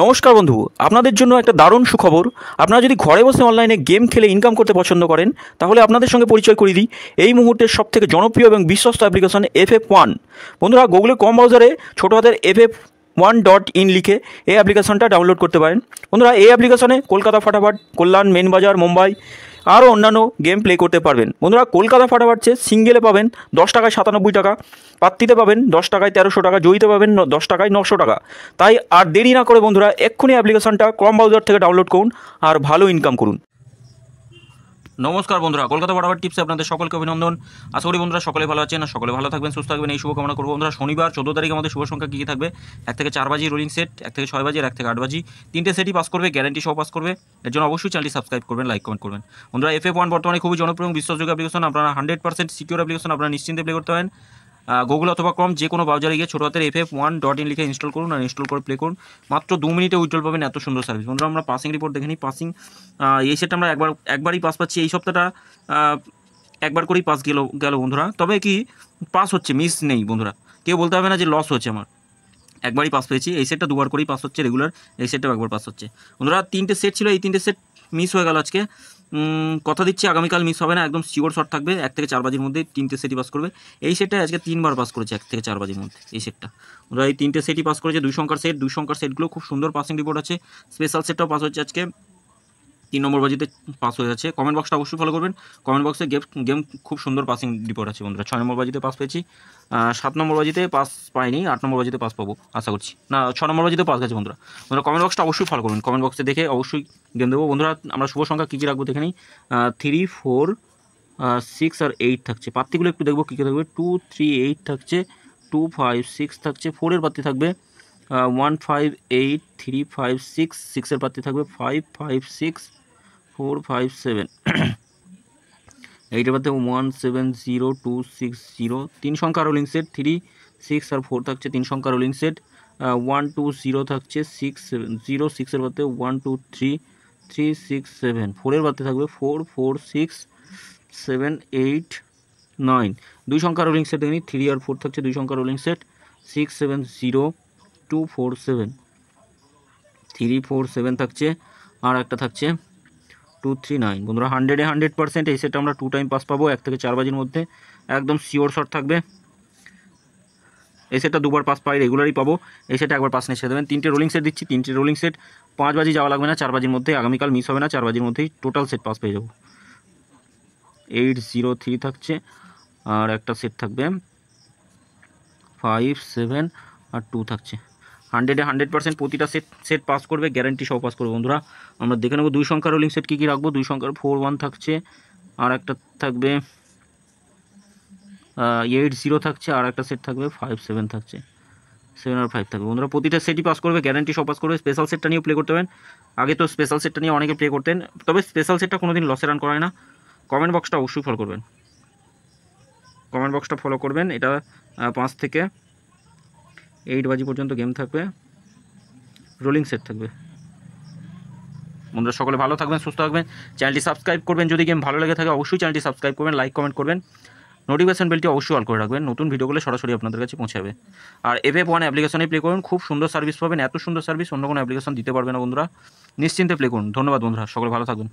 নমস্কার বন্ধু, আপনাদের জন্য একটা দারুণ সুখবর। আপনারা যদি ঘরে বসে অনলাইনে গেম খেলে ইনকাম করতে পছন্দ করেন, তাহলে আপনাদের সঙ্গে পরিচয় করিয়ে দিই এই মুহূর্তের সবথেকে জনপ্রিয় এবং বিশ্বস্ত অ্যাপ্লিকেশন FF1। বন্ধুরা, গুগলের কম ব্রাউজারে ছোটো হাতের FF1.in লিখে এই অ্যাপ্লিকেশনটা ডাউনলোড করতে পারেন। বন্ধুরা, এই অ্যাপ্লিকেশনে কলকাতা ফাটাফাট, কল্যাণ, মেন বাজার, মুম্বাই আরও অন্যান্য গেম প্লে করতে পারবেন। বন্ধুরা, কলকাতা ফাটাফাট সিঙ্গেলে পাবেন 10 টাকায় 97 টাকা, পাত্তিতে পাবেন 10 টাকায় 1300 টাকা, জয়ীতে পাবেন 10 টাকায় 900 টাকা। তাই আর দেরি না করে বন্ধুরা এক্ষুনি অ্যাপ্লিকেশনটা ক্রম ব্রাউজার থেকে ডাউনলোড করুন আর ভালো ইনকাম করুন। নমস্কার বন্ধুরা, কলকাতা ফাটাফাট টিপসে আপনাদের সকলকে অভিনন্দন। আশা করি বন্ধুরা সকলে ভালো আছেন, সকলে ভালো থাকবেন, সুস্থ থাকবেন এই শুভকামনা করবো। বন্ধুরা, শনিবার 14 তারিখ আমাদের শুভ সংখ্যা কী কী থাকবে? 1 থেকে 4 বাজি রোলিং সেট, 1 থেকে 6 বাজি, আর 1 থেকে 8 বাজি, তিনটে সেটই পাস করবে, গ্যারান্টি সহ পাস করবে। এর জন্য অবশ্যই চ্যানেলটি সাবস্ক্রাইব করবেন, লাইক কমেন্ট করবেন। বন্ধুরা, FF1 বর্তমানে খুবই জনপ্রিয় এবং বিশ্বাসযোগ্য অ্যাপ্লিকেশন। আপনারা 100% সিকিউর অ্যাপ্লিকেশন, আপনারা নিশ্চিন্তে প্লে করতে পারেন। গুগল অথবা ক্রম যে কোনো ব্রাউজারে গিয়ে ছোটো হাতের FF1.in লিখে ইনস্টল করুন আর ইনস্টল করে প্লে করুন। মাত্র 2 মিনিটে উইথড্রল পাবেন, এত সুন্দর সার্ভিস। বন্ধুরা, আমরা পাসিং রিপোর্ট দেখে নিই। পাসিং এই সেটটা আমরা একবারই পাস পাচ্ছি। এই সপ্তাহটা একবার করেই পাস গেল বন্ধুরা। তবে কি পাস হচ্ছে, মিস নেই বন্ধুরা, কেউ বলতে হবে না যে লস হচ্ছে। আমার একবারই পাস পেয়েছি। এই সেটটা দুবার করেই পাস হচ্ছে রেগুলার, এই সেটটাও একবার পাস হচ্ছে। বন্ধুরা, 3টে সেট ছিল, এই 3টে সেট মিস হয়ে গেল আজকে। কথা দিচ্ছি আগামীকাল মিস হবে না, একদম শিওর শট থাকবে। 1 থেকে 4 বাজির মধ্যে 3টে সেটই পাস করবে। এই সেটটা আজকে 3বার পাস করেছে 1 থেকে 4 বাজির মধ্যে। এই সেটটা বন্ধুরা, এই 3টে সেটই পাস করেছে। 2 সংখ্যার সেটগুলো খুব সুন্দর পাসিং রিপোর্ট আছে। স্পেশাল সেটটাও পাস হচ্ছে আজকে, 3 নম্বর বাজিতে পাস হয়ে যাচ্ছে। কমেন্ট বক্সটা অবশ্যই ফলো করবেন। কমেন্ট বক্সে গেম খুব সুন্দর পাসিং রিপোর্ট আছে বন্ধুরা। 6 নম্বর বাজিতে পাস পেয়েছি, 7 নম্বর বাজিতে পাস পাইনি, 8 নম্বর বাজিতে পাস পাবো আশা করছি। না, 6 নম্বর বাজিতে পাস গেছে বন্ধুরা। কমেন্ট বক্সটা অবশ্যই ফলো করবেন, কমেন্ট বক্সে দেখে অবশ্যই গেম দেবো। বন্ধুরা, আমরা শুভ সংখ্যা কী কী রাখবো দেখে নিই। 3, 4, 6 আর 8 থাকছে। পাত্তিগুলো একটু দেখবো কী কী থাকবে। 2, 3, 8 থাকছে, 2, 5, 6 থাকছে। 4-এর পাত্তি থাকবে 1, 5, 8, 3, 5, 6, 6-এর পাত্তি থাকবে 5, 5, 6, 4, 5, 7, 8-এর পাত্তি 1, 7, 0, 2, 6, 0। 3 সংখ্যা রোলিং সেট, 3, 6 আর 4 থাকছে 3 সংখ্যা রোলিং সেট। 1, 2, 0 থাকছে, 6, 7, 0, 6-এর পাত্তি 1, 2, 3, 3, 6, 7। 4-এর পাত্তি থাকবে 4, 4, 6, 7, 8, 9। 2 সংখ্যা রোলিং সেট দেখে নিই। 3 আর 4 থাকছে 2 সংখ্যা রোলিং সেট। 6, 7, 0, 2, 4, 7, 3, 4, 7 থাকছে, আর একটা থাকছে 2, 3, 9। বন্ধুরা, 100-এ 100% এই সেটটা আমরা 2 টাইম পাস পাবো 1 থেকে 4 বাজির মধ্যে, একদম শিওর শট থাকবে। এই সেটটা দুবার পাস পাই, রেগুলারই পাবো। এই সেটটা একবার পাস নিয়ে ছেড়ে দেবেন। 3টে রোলিং সেট দিচ্ছি, 3টে রোলিং সেট 5 বাজি যাওয়া লাগবে না, 4 বাজির মধ্যে। আগামীকাল মিস হবে না, 4 বাজির মধ্যেই টোটাল সেট পাস পেয়ে যাবো। 8, 0, 3 থাকছে, আর একটা সেট থাকবে 5, 7 আর 2 থাকছে। 100-এ 100% প্রতিটা সেট পাস করবে, গ্যারান্টি সহ পাস করবে। বন্ধুরা, আমরা দেখে নেবো 2 সংখ্যার রোলিং সেট কী কী রাখবো। 2 সংখ্যার 4, 1 থাকছে, আর একটা থাকবে 8, 0 থাকছে, আর একটা সেট থাকবে 5, 7 থাকছে, 7 আর 5 থাকবে। বন্ধুরা, প্রতিটা সেটই পাস করবে, গ্যারান্টি সহ পাস করবে। স্পেশাল সেটটা নিয়েও প্লে করতে পারেন। আগে তো স্পেশাল সেটটা নিয়ে অনেকে প্লে করতেন, তবে স্পেশাল সেটটা কোনোদিন লসে রান করায় না। কমেন্ট বক্সটা অবশ্যই ফলো করবেন, কমেন্ট বক্সটা ফলো করবেন। এটা 5 থেকে 8 বাজি পর্যন্ত গেম থাকবে, রোলিং সেট থাকবে। বন্ধুরা, সকলে ভালো থাকবেন, সুস্থ থাকবেন। চ্যানেলটি সাবস্ক্রাইব করবেন, যদি গেম ভালো লেগে থাকে অবশ্যই চ্যানেলটি সাবস্ক্রাইব করবেন, লাইক কমেন্ট করবেন, নোটিফিকেশন বেলটি অবশ্যই অল করে রাখবেন। নতুন ভিডিওগুলো সরাসরি আপনাদের কাছে পৌঁছাবে। আর FF1 অ্যাপ্লিকেশনে প্লে করুন, খুব সুন্দর সার্ভিস পাবেন। এত সুন্দর সার্ভিস অন্য কোনো অ্যাপ্লিকেশন দিতে পারবে না বন্ধুরা। নিশ্চিন্তে প্লে করুন। ধন্যবাদ বন্ধুরা, সকলে ভালো থাকবেন।